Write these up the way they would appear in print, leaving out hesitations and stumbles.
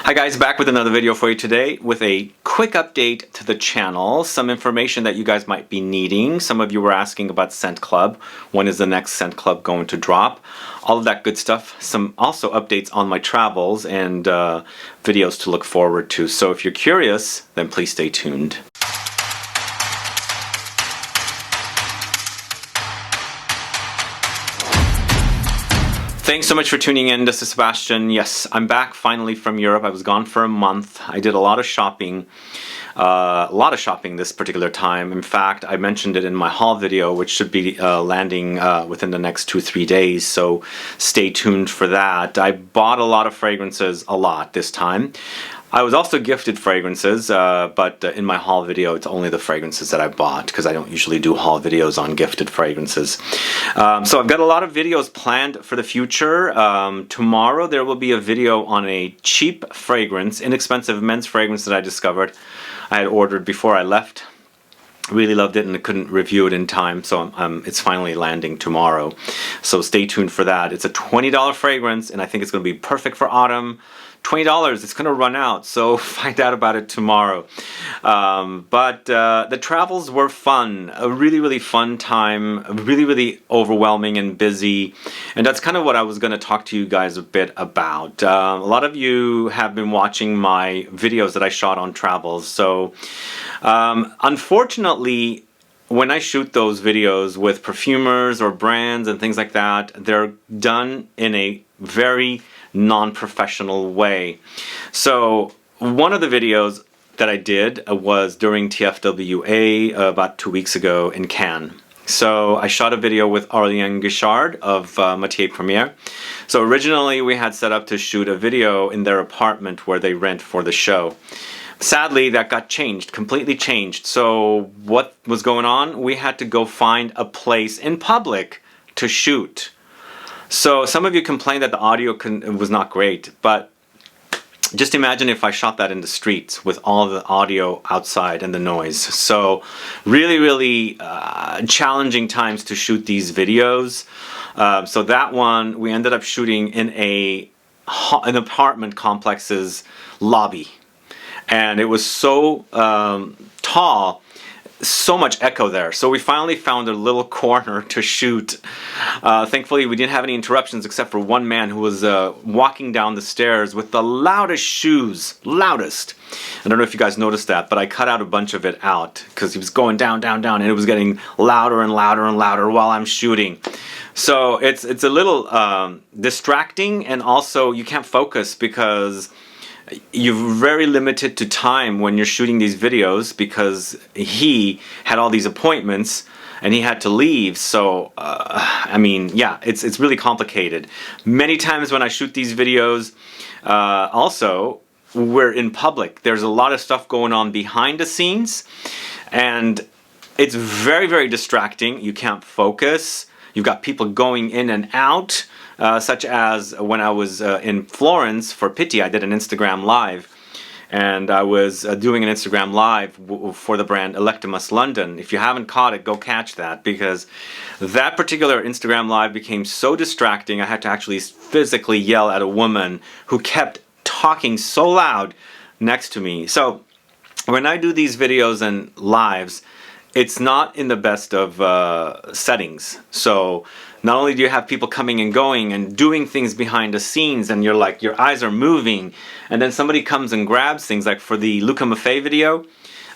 Hi guys, back with another video for you today with a quick update to the channel. Some information that you guys might be needing. Some of you were asking about ScentClub. When is the next ScentClub going to drop? All of that good stuff. Some also updates on my travels and videos to look forward to. So if you're curious, then please stay tuned. Thanks so much for tuning in. This is Sebastian. Yes, I'm back finally from Europe. I was gone for a month. I did a lot of shopping. This particular time. In fact, I mentioned it in my haul video, which should be landing within the next 2-3 days. So stay tuned for that. I bought a lot of fragrances, a lot this time. I was also gifted fragrances, but in my haul video, it's only the fragrances that I bought because I don't usually do haul videos on gifted fragrances. So I've got a lot of videos planned for the future. Tomorrow there will be a video on a cheap fragrance, inexpensive men's fragrance that I discovered. I had ordered before I left. Really loved it and I couldn't review it in time, so it's finally landing tomorrow. So stay tuned for that. It's a $20 fragrance and I think it's going to be perfect for autumn. $20, it's going to run out, so find out about it tomorrow. But the travels were fun, a really fun time, really overwhelming and busy, and that's kind of what I was going to talk to you guys a bit about. A lot of you have been watching my videos that I shot on travels, so unfortunately when I shoot those videos with perfumers or brands and things like that, they're done in a very non-professional way. So one of the videos that I did was during TFWA about 2 weeks ago in Cannes. So I shot a video with Arlene Guichard of Métier Première. So originally we had set up to shoot a video in their apartment where they rent for the show. Sadly, that got changed, completely changed. So what was going on? We had to go find a place in public to shoot. So some of you complained that the audio was not great, but just imagine if I shot that in the streets with all the audio outside and the noise. So really challenging times to shoot these videos. So that one we ended up shooting in an apartment complex's lobby. And it was so tall, so much echo there. So we finally found a little corner to shoot. Thankfully we didn't have any interruptions except for one man who was walking down the stairs with the loudest shoes. Loudest. I don't know if you guys noticed that, but I cut out a bunch of it out because he was going down and it was getting louder and louder while I'm shooting. So it's a little distracting, and also you can't focus because you're very limited to time when you're shooting these videos because he had all these appointments and he had to leave. So I mean, yeah, it's really complicated. Many times when I shoot these videos, also we're in public. There's a lot of stuff going on behind the scenes and it's very distracting. You can't focus. You've got people going in and out. Such as when I was in Florence for Pitti, I did an Instagram live, and I was doing an Instagram live for the brand Electimus London. If you haven't caught it, go catch that, because that particular Instagram live became so distracting I had to actually physically yell at a woman who kept talking so loud next to me. So when I do these videos and lives, it's not in the best of settings. So not only do you have people coming and going and doing things behind the scenes and you're like, your eyes are moving, and then somebody comes and grabs things. Like for the Luca Maffei video,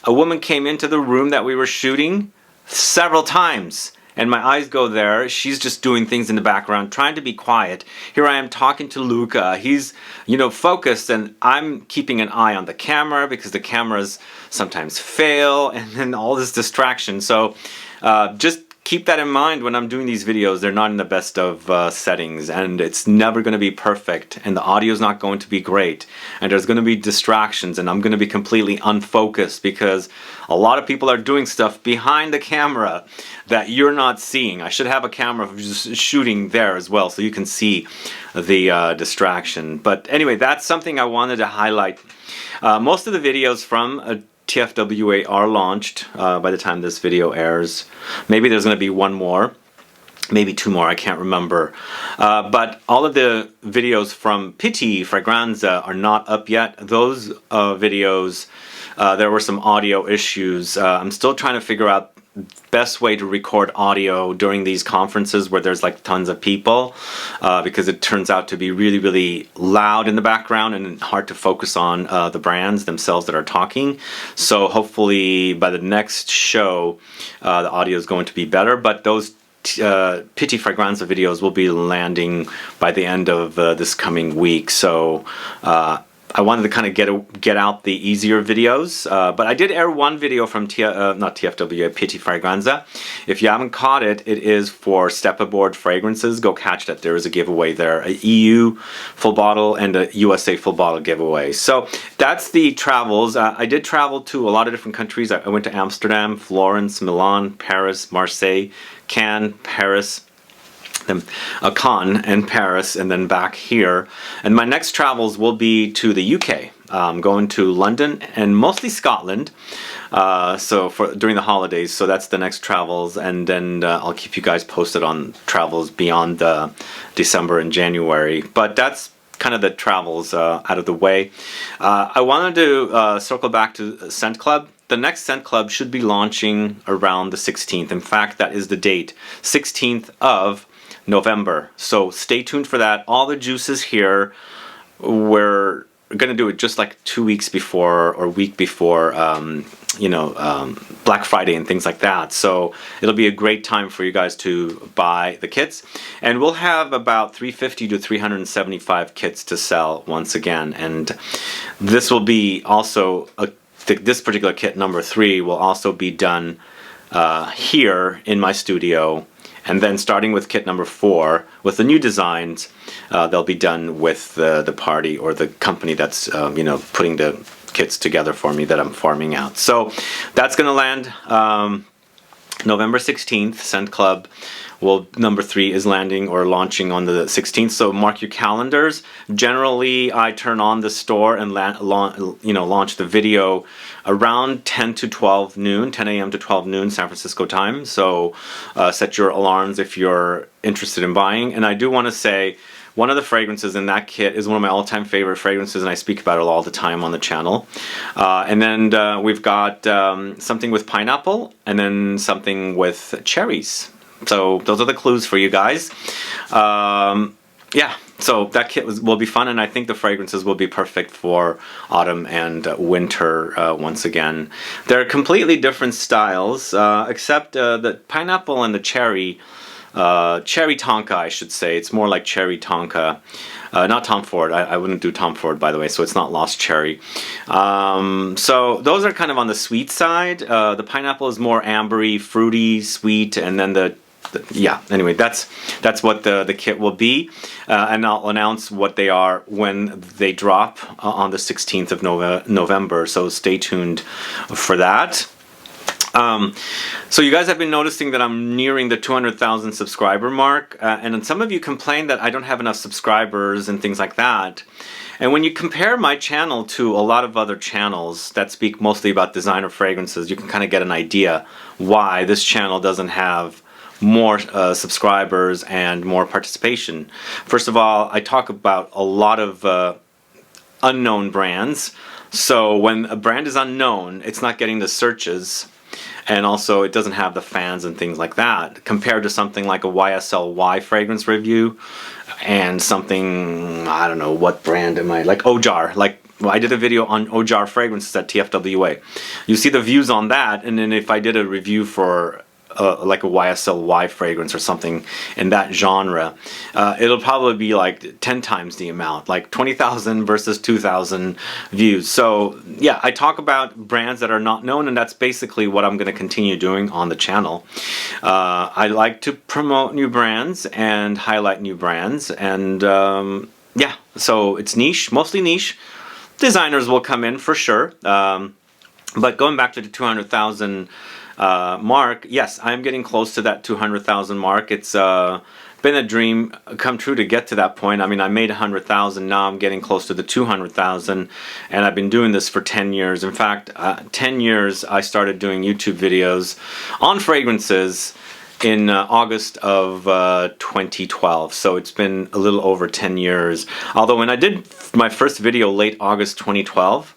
a woman came into the room that we were shooting several times and my eyes go there. She's just doing things in the background, trying to be quiet. Here I am talking to Luca. He's, you know, focused, and I'm keeping an eye on the camera because the cameras sometimes fail, and then all this distraction. So just keep that in mind when I'm doing these videos. They're not in the best of settings, and it's never going to be perfect, and the audio is not going to be great, and there's going to be distractions, and I'm going to be completely unfocused because a lot of people are doing stuff behind the camera that you're not seeing. I should have a camera just shooting there as well so you can see the distraction. But anyway, that's something I wanted to highlight. Most of the videos from TFWA are launched by the time this video airs. Maybe there's going to be one more. maybe 2 more, I can't remember. But all of the videos from Pitti Fragranza are not up yet. Those videos, there were some audio issues. I'm still trying to figure out best way to record audio during these conferences where there's like tons of people, because it turns out to be really, really loud in the background and hard to focus on the brands themselves that are talking. So hopefully by the next show, the audio is going to be better. But those Pitti Fragranza videos will be landing by the end of this coming week. So I wanted to kind of get out the easier videos, but I did air one video from not TFWA, Pitti Fragranza. If you haven't caught it, it is for Step Aboard fragrances. Go catch that. There is a giveaway there, a EU full bottle and a USA full bottle giveaway. So that's the travels. I did travel to a lot of different countries. I went to Amsterdam, Florence, Milan, Paris, Marseille, Cannes, Paris, Cannes and Paris, and then back here. And my next travels will be to the UK. I'm going to London and mostly Scotland, so during the holidays. So that's the next travels, and then I'll keep you guys posted on travels beyond December and January. But that's kind of the travels out of the way. I wanted to circle back to ScentClub. The next ScentClub should be launching around the 16th. In fact, that is the date, 16th of November. So stay tuned for that. All the juices here. We're going to do it just like 2 weeks before or week before, Black Friday and things like that. So it'll be a great time for you guys to buy the kits. And we'll have about 350 to 375 kits to sell once again. And this will be also, this particular kit, number 3, will also be done here in my studio. And then starting with kit number 4, with the new designs, they'll be done with the party or the company that's putting the kits together for me that I'm farming out. So that's going to land November 16th. ScentClub number 3 is landing or launching on the 16th. So mark your calendars. Generally, I turn on the store and launch the video around 10 to 12 noon, 10 a.m. to 12 noon San Francisco time. So set your alarms if you're interested in buying. And I do want to say, one of the fragrances in that kit is one of my all-time favorite fragrances, and I speak about it all the time on the channel. And then we've got something with pineapple, and then something with cherries. So those are the clues for you guys. Yeah, so that kit will be fun, and I think the fragrances will be perfect for autumn and winter once again. They're completely different styles, except the pineapple and the cherry tonka, I should say. It's more like cherry tonka. Not Tom Ford. I wouldn't do Tom Ford, by the way, so it's not Lost Cherry. So those are kind of on the sweet side. The pineapple is more ambery, fruity, sweet, and then anyway, that's what the kit will be, and I'll announce what they are when they drop on the 16th of November, so stay tuned for that. So you guys have been noticing that I'm nearing the 200,000 subscriber mark, and some of you complain that I don't have enough subscribers and things like that. And when you compare my channel to a lot of other channels that speak mostly about designer fragrances, you can kind of get an idea why this channel doesn't have more subscribers and more participation. First of all, I talk about a lot of unknown brands. So when a brand is unknown, it's not getting the searches, and also it doesn't have the fans and things like that, compared to something like a YSLY fragrance review and something, I don't know, what brand am I, like Ojar, I did a video on Ojar fragrances at TFWA. You see the views on that, and then if I did a review for like a YSLY fragrance or something in that genre, it'll probably be like 10 times the amount, like 20,000 versus 2,000 views. So yeah, I talk about brands that are not known, and that's basically what I'm going to continue doing on the channel. I like to promote new brands and highlight new brands, and yeah, so it's niche, mostly niche. Designers will come in for sure, but going back to the 200,000 mark, yes, I'm getting close to that 200,000 mark. It's been a dream come true to get to that point. I mean, I made 100,000, now I'm getting close to the 200,000, and I've been doing this for 10 years. In fact, 10 years I started doing YouTube videos on fragrances, in August of 2012. So it's been a little over 10 years. Although when I did my first video late August 2012,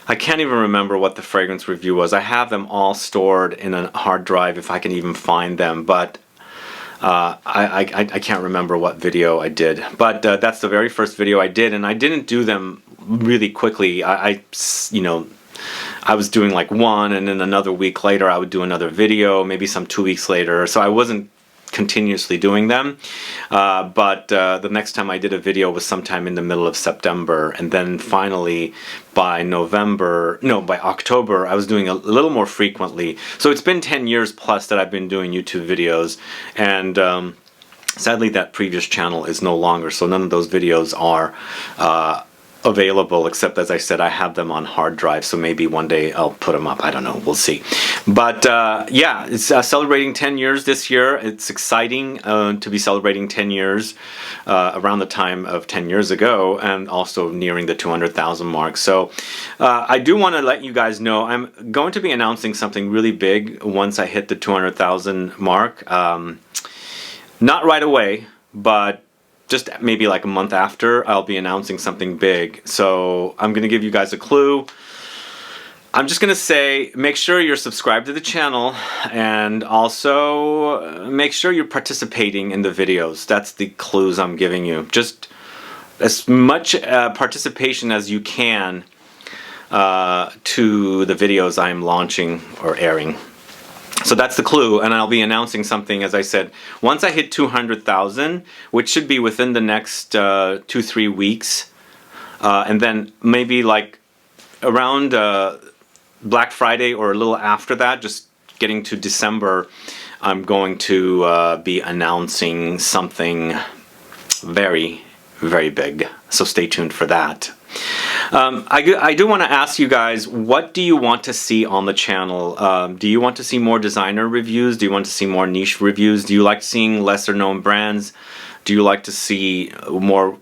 I can't even remember what the fragrance review was. I have them all stored in a hard drive if I can even find them, but I can't remember what video I did. But that's the very first video I did, and I didn't do them really quickly. You know, I was doing like one, and then another week later I would do another video, maybe some 2 weeks later. So I wasn't continuously doing them, but the next time I did a video was sometime in the middle of September, and then finally by October I was doing a little more frequently. So it's been 10 years plus that I've been doing YouTube videos, and sadly that previous channel is no longer, so none of those videos are available, except, as I said, I have them on hard drive, so maybe one day I'll put them up. I don't know, we'll see. But yeah, it's celebrating 10 years this year. It's exciting to be celebrating 10 years around the time of 10 years ago, and also nearing the 200,000 mark. So I do want to let you guys know I'm going to be announcing something really big once I hit the 200,000 mark. Not right away, but just maybe like a month after, I'll be announcing something big. So I'm going to give you guys a clue. I'm just going to say, make sure you're subscribed to the channel, and also make sure you're participating in the videos. That's the clues I'm giving you. Just as much participation as you can to the videos I'm launching or airing. So that's the clue, and I'll be announcing something, as I said, once I hit 200,000, which should be within the next 2-3 weeks, and then maybe like around Black Friday or a little after that, just getting to December, I'm going to be announcing something very, very big. So stay tuned for that. I do want to ask you guys, what do you want to see on the channel? Do you want to see more designer reviews? Do you want to see more niche reviews? Do you like seeing lesser known brands? Do you like to see more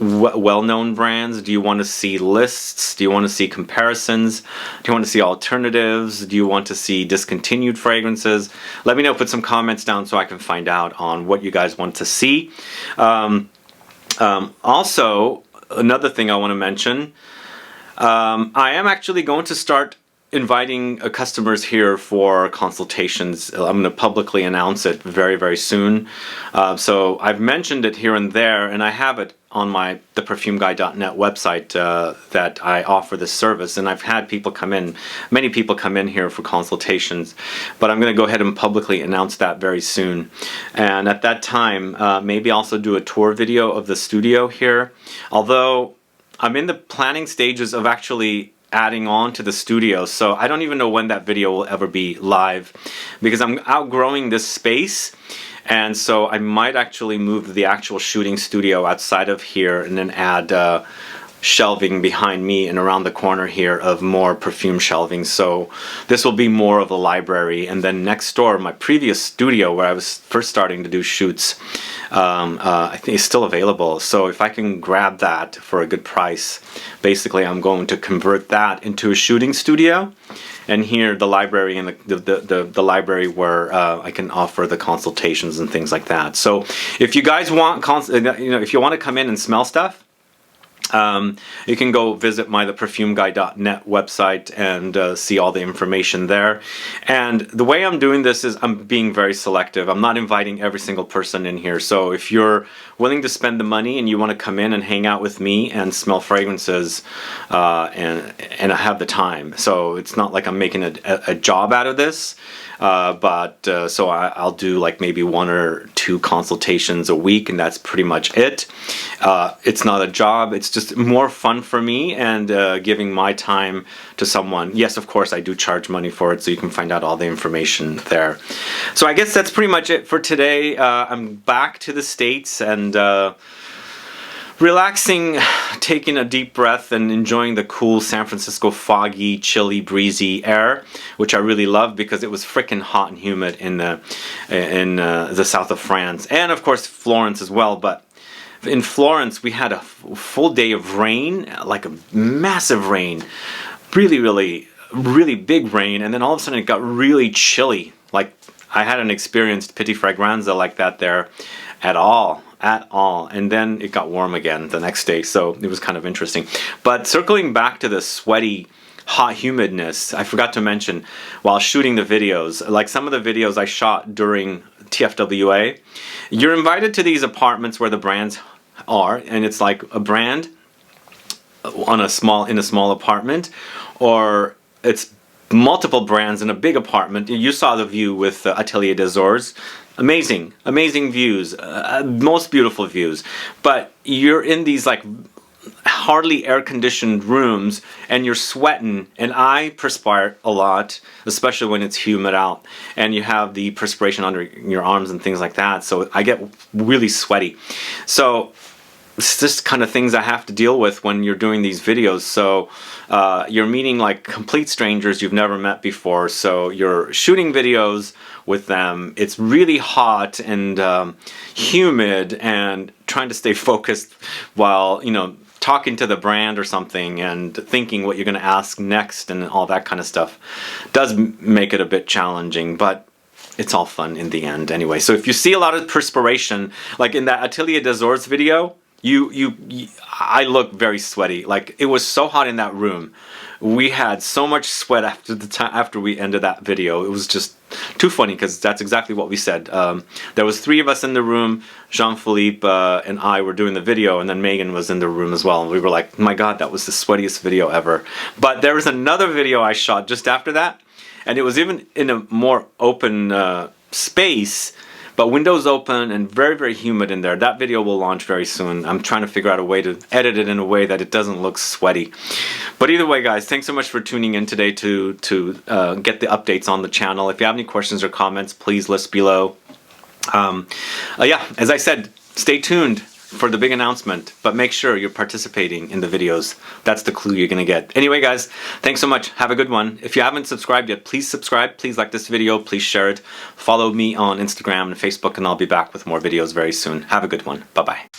well-known brands? Do you want to see lists? Do you want to see comparisons? Do you want to see alternatives? Do you want to see discontinued fragrances? Let me know, put some comments down so I can find out on what you guys want to see. Also, another thing I want to mention, I am actually going to start inviting customers here for consultations. I'm going to publicly announce it very, very soon. So I've mentioned it here and there, and I have it on the perfumeguy.net website that I offer this service, and I've had people come in, many people come in here for consultations, but I'm going to go ahead and publicly announce that very soon. And at that time, maybe also do a tour video of the studio here, although I'm in the planning stages of actually adding on to the studio, so I don't even know when that video will ever be live, because I'm outgrowing this space, and so I might actually move the actual shooting studio outside of here and then add shelving behind me and around the corner here of more perfume shelving. So this will be more of a library, and then next door, my previous studio where I was first starting to do shoots, I think is still available. So if I can grab that for a good price, basically I'm going to convert that into a shooting studio, and here the library and the library where I can offer the consultations and things like that. So if you guys want, if you want to come in and smell stuff, you can go visit the perfumeguy.net website and see all the information there. And the way I'm doing this is I'm being very selective. I'm not inviting every single person in here. So if you're willing to spend the money and you want to come in and hang out with me and smell fragrances, and I have the time. So it's not like I'm making a job out of this. So I'll do like maybe 1 or 2 consultations a week, and that's pretty much it. It's not a job, it's just more fun for me, and giving my time to someone. Yes, of course I do charge money for it, so you can find out all the information there. So I guess that's pretty much it for today. I'm back to the States and relaxing, taking a deep breath and enjoying the cool San Francisco foggy, chilly, breezy air, which I really love because it was freaking hot and humid in the south of France, and of course Florence as well. But in Florence we had a full day of rain, like a massive rain, really big rain, and then all of a sudden it got really chilly. Like I hadn't experienced Petit Fragranza like that there at all. And then it got warm again the next day, so it was kind of interesting. But circling back to the sweaty, hot humidness, I forgot to mention while shooting the videos, like some of the videos I shot during TFWA, you're invited to these apartments where the brands are, and it's like a brand in a small apartment, or it's multiple brands in a big apartment. You saw the view with Atelier des Ors. Amazing views, most beautiful views. But you're in these like hardly air-conditioned rooms, and you're sweating, and I perspire a lot, especially when it's humid out, and you have the perspiration under your arms and things like that, so I get really sweaty. So it's just kind of things I have to deal with when you're doing these videos. So you're meeting like complete strangers you've never met before, so you're shooting videos with them. It's really hot and humid, and trying to stay focused while, you know, talking to the brand or something and thinking what you're going to ask next and all that kind of stuff does make it a bit challenging, but it's all fun in the end anyway. So if you see a lot of perspiration, like in that Atelier des Ors video, I look very sweaty. Like, it was so hot in that room. We had so much sweat after we ended that video. It was just too funny, because that's exactly what we said. There was 3 of us in the room. Jean-Philippe and I were doing the video, and then Megan was in the room as well. And we were like, my God, that was the sweatiest video ever. But there was another video I shot just after that, and it was even in a more open space, but windows open and very, very humid in there. That video will launch very soon. I'm trying to figure out a way to edit it in a way that it doesn't look sweaty. But either way, guys, thanks so much for tuning in today to get the updates on the channel. If you have any questions or comments, please list below. Yeah, as I said, stay tuned for the big announcement, but make sure you're participating in the videos. That's the clue you're gonna get. Anyway, guys, thanks so much. Have a good one. If you haven't subscribed yet, please subscribe. Please like this video. Please share it. Follow me on Instagram and Facebook, and I'll be back with more videos very soon. Have a good one. Bye-bye.